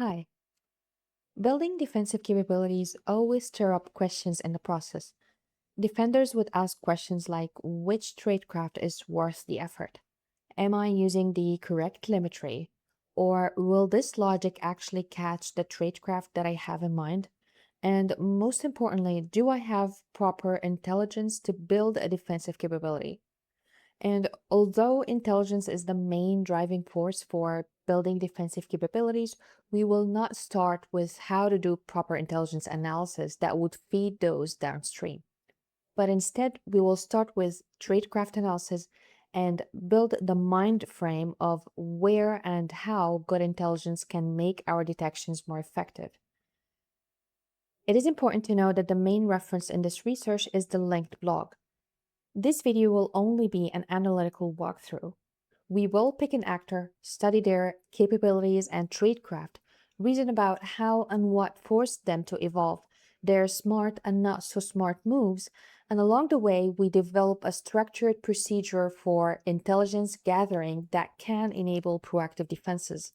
Hi. Building defensive capabilities always stir up questions in the process. Defenders would ask questions like which tradecraft is worth the effort? Am I using the correct telemetry? Or will this logic actually catch the tradecraft that I have in mind? And most importantly, do I have proper intelligence to build a defensive capability? And although intelligence is the main driving force for building defensive capabilities, we will not start with how to do proper intelligence analysis that would feed those downstream. But instead, we will start with tradecraft analysis and build the mind frame of where and how good intelligence can make our detections more effective. It is important to know that the main reference in this research is the linked blog. This video will only be an analytical walkthrough. We will pick an actor, study their capabilities and tradecraft, reason about how and what forced them to evolve, their smart and not so smart moves, and along the way, we develop a structured procedure for intelligence gathering that can enable proactive defenses.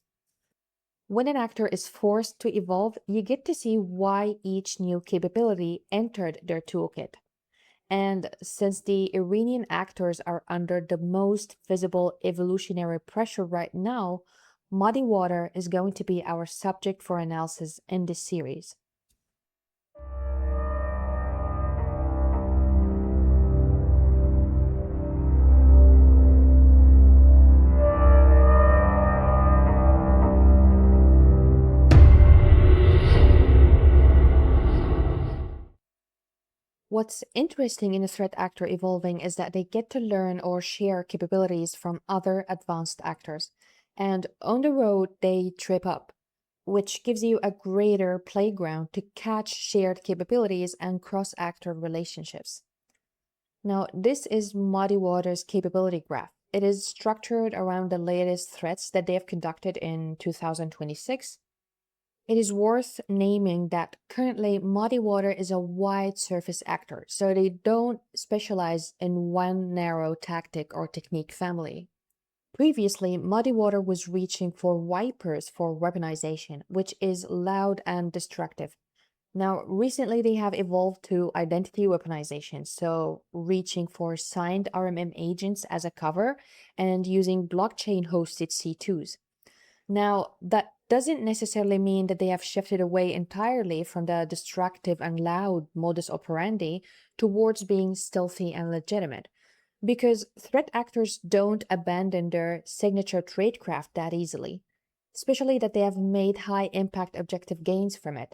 When an actor is forced to evolve, you get to see why each new capability entered their toolkit. And since the Iranian actors are under the most visible evolutionary pressure right now, Muddy Water is going to be our subject for analysis in this series. What's interesting in a threat actor evolving is that they get to learn or share capabilities from other advanced actors. And on the road, they trip up, which gives you a greater playground to catch shared capabilities and cross actor relationships. Now, this is Muddy Water's capability graph. It is structured around the latest threats that they have conducted in 2026. It is worth naming that currently Muddy Water is a wide surface actor, so they don't specialize in one narrow tactic or technique family. Previously, Muddy Water was reaching for wipers for weaponization, which is loud and destructive. Now, recently they have evolved to identity weaponization, so reaching for signed RMM agents as a cover and using blockchain hosted C2s. Now, that doesn't necessarily mean that they have shifted away entirely from the destructive and loud modus operandi towards being stealthy and legitimate, because threat actors don't abandon their signature tradecraft that easily, especially that they have made high impact objective gains from it.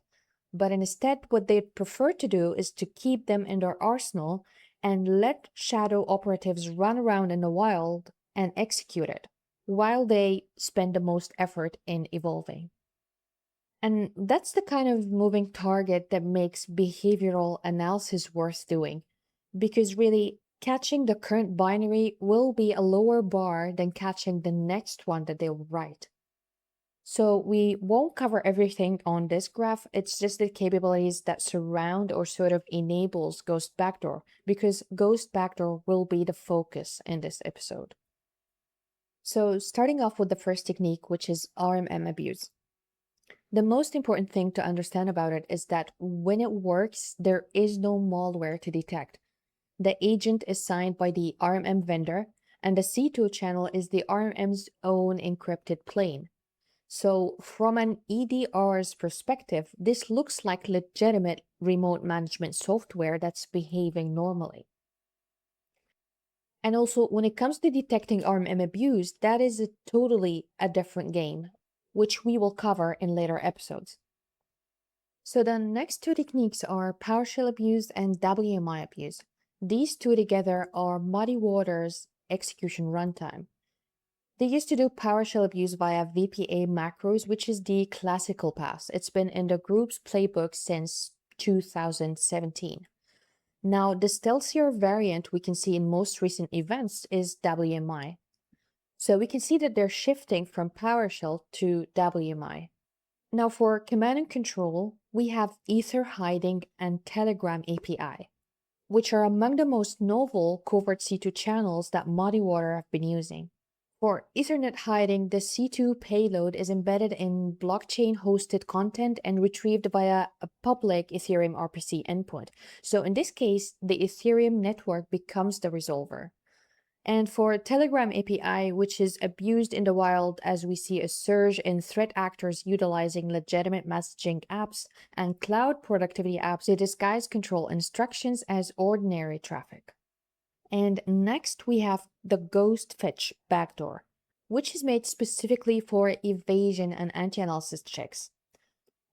But instead, what they prefer to do is to keep them in their arsenal and let shadow operatives run around in the wild and execute it, while they spend the most effort in evolving. And that's the kind of moving target that makes behavioral analysis worth doing, because really, catching the current binary will be a lower bar than catching the next one that they will write. So we won't cover everything on this graph. It's just the capabilities that surround or sort of enables GhostBackdoor, because GhostBackdoor will be the focus in this episode. So starting off with the first technique, which is RMM abuse. The most important thing to understand about it is that when it works, there is no malware to detect. The agent is signed by the RMM vendor, and the C2 channel is the RMM's own encrypted plane. So from an EDR's perspective, this looks like legitimate remote management software that's behaving normally. And also, when it comes to detecting RMM abuse, that is totally a different game, which we will cover in later episodes. So the next two techniques are PowerShell abuse and WMI abuse. These two together are Muddy Water's execution runtime. They used to do PowerShell abuse via VPA macros, which is the classical path. It's been in the group's playbook since 2017. Now, the stealthier variant we can see in most recent events is WMI. So we can see that they're shifting from PowerShell to WMI. Now for command and control, we have Ether hiding and Telegram API, which are among the most novel covert C2 channels that Muddy Water have been using. For Ethernet hiding, the C2 payload is embedded in blockchain-hosted content and retrieved via a public Ethereum RPC endpoint. So in this case, the Ethereum network becomes the resolver. And for Telegram API, which is abused in the wild as we see a surge in threat actors utilizing legitimate messaging apps and cloud productivity apps to disguise control instructions as ordinary traffic. And next we have the Ghost Fetch backdoor, which is made specifically for evasion and anti-analysis checks.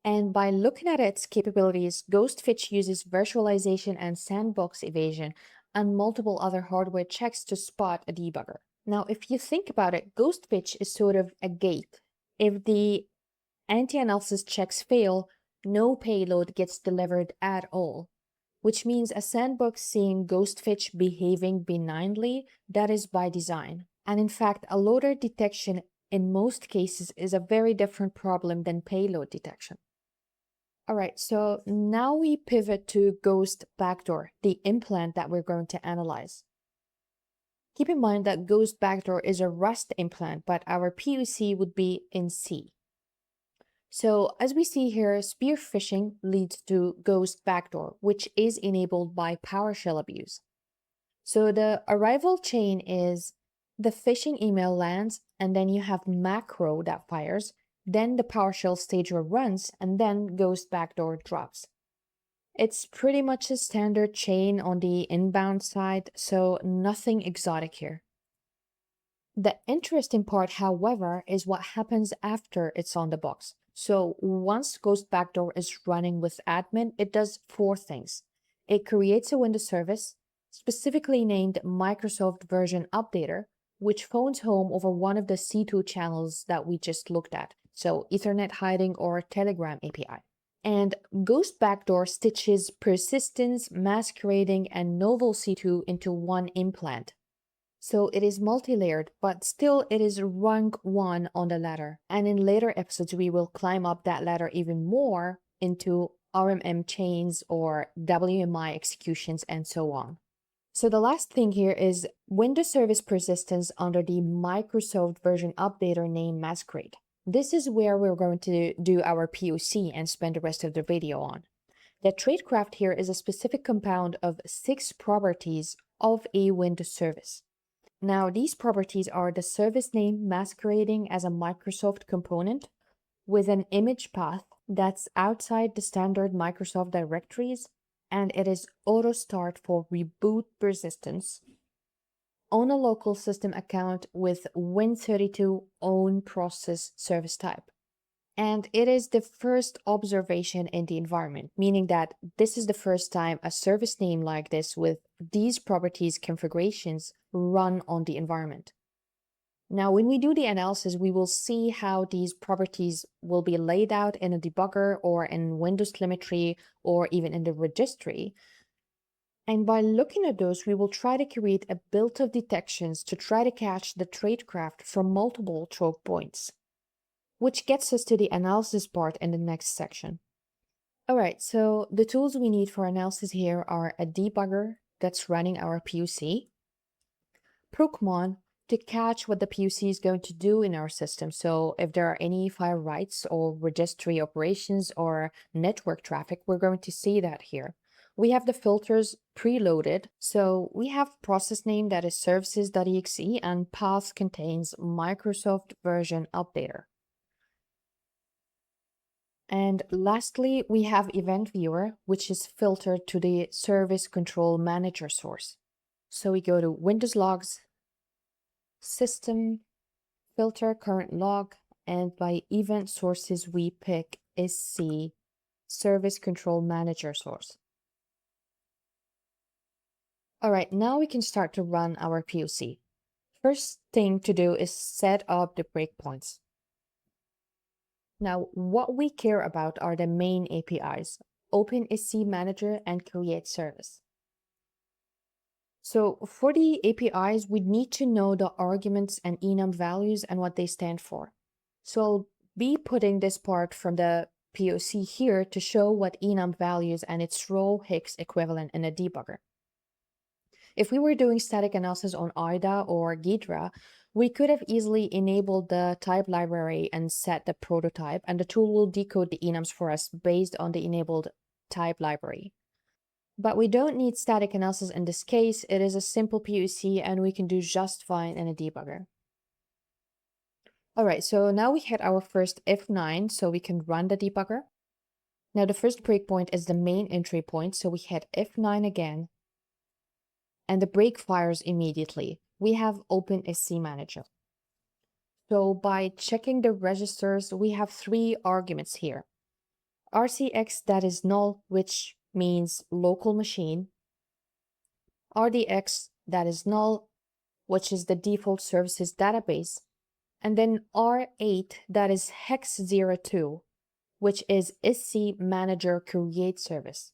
And by looking at its capabilities, Ghost Fetch uses virtualization and sandbox evasion and multiple other hardware checks to spot a debugger. Now, if you think about it, Ghost Fetch is sort of a gate. If the anti-analysis checks fail, no payload gets delivered at all, which means a sandbox seeing Ghost Fetch behaving benignly, that is by design. And in fact, a loader detection in most cases is a very different problem than payload detection. All right, so now we pivot to Ghost Backdoor, the implant that we're going to analyze. Keep in mind that Ghost Backdoor is a Rust implant, but our POC would be in C. So as we see here, spear phishing leads to Ghost Backdoor, which is enabled by PowerShell abuse. So the arrival chain is the phishing email lands, and then you have macro that fires, then the PowerShell stager runs, and then Ghost Backdoor drops. It's pretty much a standard chain on the inbound side, so nothing exotic here. The interesting part, however, is what happens after it's on the box. So once Ghost Backdoor is running with admin, it does four things. It creates a Windows service, specifically named Microsoft Version Updater, which phones home over one of the C2 channels that we just looked at, so Ethernet hiding or Telegram API. And Ghost Backdoor stitches persistence, masquerading, and novel C2 into one implant. So it is multi-layered, but still it is rank 1 on the ladder. And in later episodes, we will climb up that ladder even more into RMM chains or WMI executions and so on. So the last thing here is Windows Service persistence under the Microsoft Version Updater name Masquerade. This is where we're going to do our POC and spend the rest of the video on. The Tradecraft here is a specific compound of 6 properties of a Windows service. Now, these properties are the service name masquerading as a Microsoft component with an image path that's outside the standard Microsoft directories, and it is auto start for reboot persistence on a local system account with Win32 own process service type. And it is the first observation in the environment, meaning that this is the first time a service name like this with these properties configurations run on the environment. Now, when we do the analysis, we will see how these properties will be laid out in a debugger or in Windows telemetry or even in the registry. And by looking at those, we will try to create a build of detections to try to catch the tradecraft from multiple choke points, which gets us to the analysis part in the next section. All right, so the tools we need for analysis here are a debugger that's running our POC, Procmon to catch what the POC is going to do in our system. So if there are any file writes or registry operations or network traffic, we're going to see that here. We have the filters preloaded. So we have process name that is services.exe and path contains Microsoft Version Updater. And lastly, we have Event Viewer, which is filtered to the Service Control Manager source. So we go to Windows Logs, System, Filter Current Log, and by Event Sources, we pick SC, Service Control Manager source. All right, now we can start to run our POC. First thing to do is set up the breakpoints. Now, what we care about are the main APIs, OpenSC Manager and Create Service. So for the APIs, we need to know the arguments and enum values and what they stand for. So I'll be putting this part from the POC here to show what enum values and its row Hicks equivalent in a debugger. If we were doing static analysis on IDA or Ghidra, We could have easily enabled the type library and set the prototype, and the tool will decode the enums for us based on the enabled type library. But we don't need static analysis in this case. It is a simple POC and we can do just fine in a debugger. All right, so now we hit our first F9 so we can run the debugger. Now the first breakpoint is the main entry point, so we hit F9 again, and the break fires immediately. We have OpenSC Manager. So by checking the registers, we have 3 arguments here. RCX, that is null, which means local machine. RDX, that is null, which is the default services database. And then R8, that is hex02, which is SC Manager Create Service.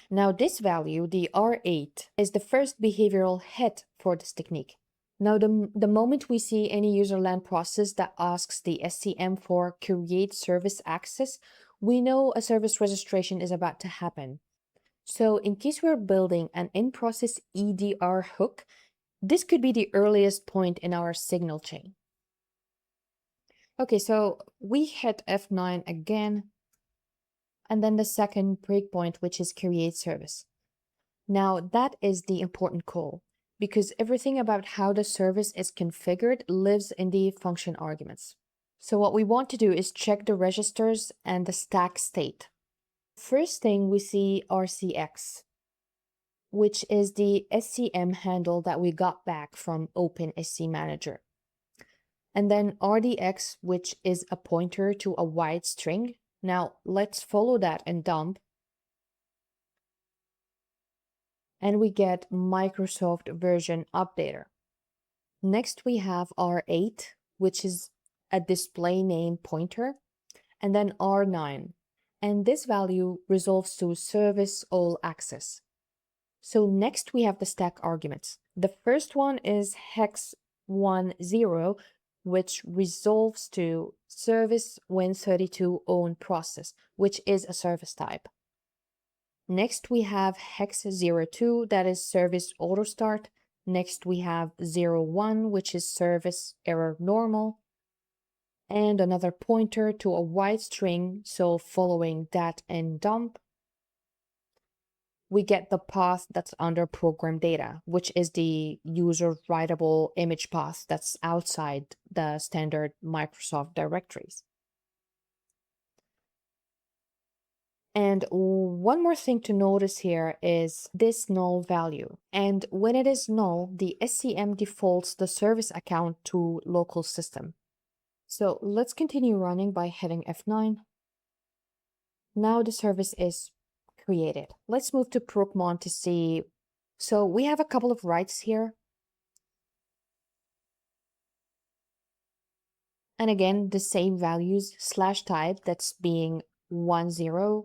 Now this value, the R8, is the first behavioral hit for this technique. Now the moment we see any user land process that asks the SCM for create service access, we know a service registration is about to happen. So in case we're building an in-process EDR hook, this could be the earliest point in our signal chain. Okay, so we hit F9 again, and then the second breakpoint, which is create service. Now that is the important call, because everything about how the service is configured lives in the function arguments. So what we want to do is check the registers and the stack state. First thing we see RCX, which is the SCM handle that we got back from OpenSC Manager. And then RDX, which is a pointer to a wide string. Now let's follow that and dump. And we get Microsoft version updater. Next we have R8, which is a display name pointer, and then R9. And this value resolves to service all access. So next we have the stack arguments. The first one is hex10, which resolves to service Win32 own process, which is a service type. Next we have hex02, that is service auto start. Next we have 01, which is service error normal. And another pointer to a wide string, so following that and dump, we get the path that's under program data, which is the user writable image path that's outside the standard Microsoft directories. And one more thing to notice here is this null value. And when it is null, the SCM defaults the service account to local system. So let's continue running by hitting F9. Now the service is created. Let's move to Procmon to see. So we have a couple of writes here. And again, the same values, /type that's being 10,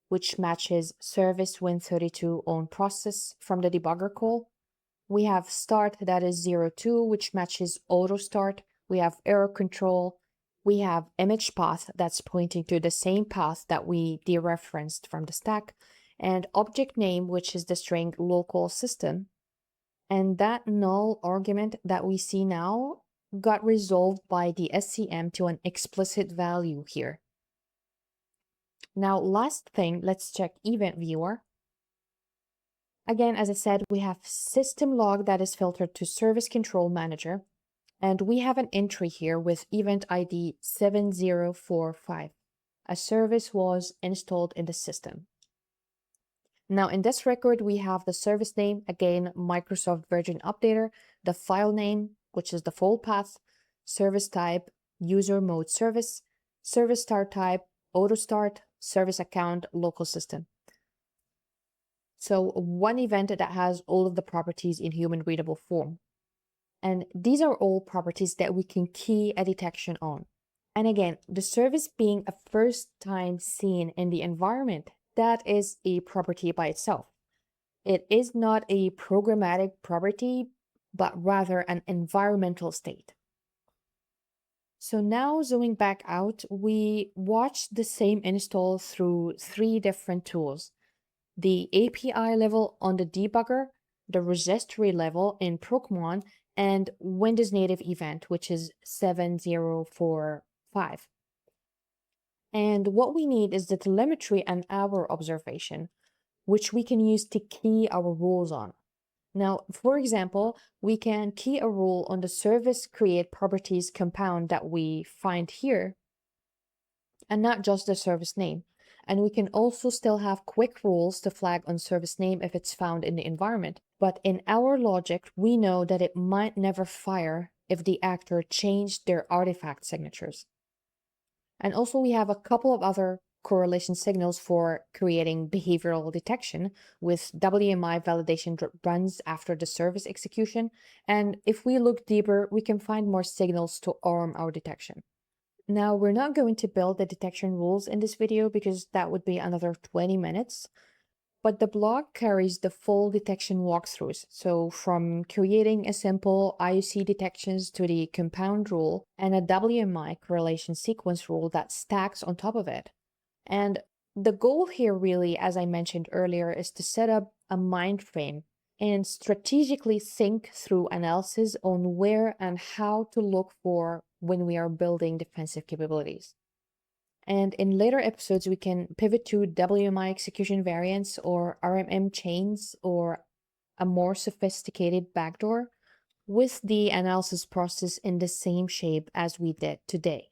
which matches service Win32 own process from the debugger call. We have start, that is 02, which matches auto start. We have error control. We have image path that's pointing to the same path that we dereferenced from the stack, and object name, which is the string local system. And that null argument that we see now got resolved by the SCM to an explicit value here. Now, last thing, let's check event viewer. Again, as I said, we have system log that is filtered to service control manager. And we have an entry here with event ID 7045. A service was installed in the system. Now in this record, we have the service name, again, Microsoft version updater, the file name, which is the full path, service type, user mode service start type, auto start, service account, local system. So one event that has all of the properties in human readable form. And these are all properties that we can key a detection on. And again, the service being a first time seen in the environment, that is a property by itself. It is not a programmatic property, but rather an environmental state. So now zooming back out, we watch the same install through 3 different tools. The API level on the debugger, the registry level in Procmon, and Windows native event, which is 7045. And what we need is the telemetry and our observation, which we can use to key our rules on. Now, for example, we can key a rule on the service create properties compound that we find here, and not just the service name. And we can also still have quick rules to flag on service name if it's found in the environment. But in our logic, we know that it might never fire if the actor changed their artifact signatures. And also we have a couple of other correlation signals for creating behavioral detection with WMI validation runs after the service execution. And if we look deeper, we can find more signals to arm our detection. Now, we're not going to build the detection rules in this video because that would be another 20 minutes, but the blog carries the full detection walkthroughs. So from creating a simple IUC detections to the compound rule and a WMI correlation sequence rule that stacks on top of it. And the goal here really, as I mentioned earlier, is to set up a mind frame and strategically think through analysis on where and how to look for when we are building defensive capabilities. And in later episodes, we can pivot to WMI execution variants or RMM chains or a more sophisticated backdoor with the analysis process in the same shape as we did today.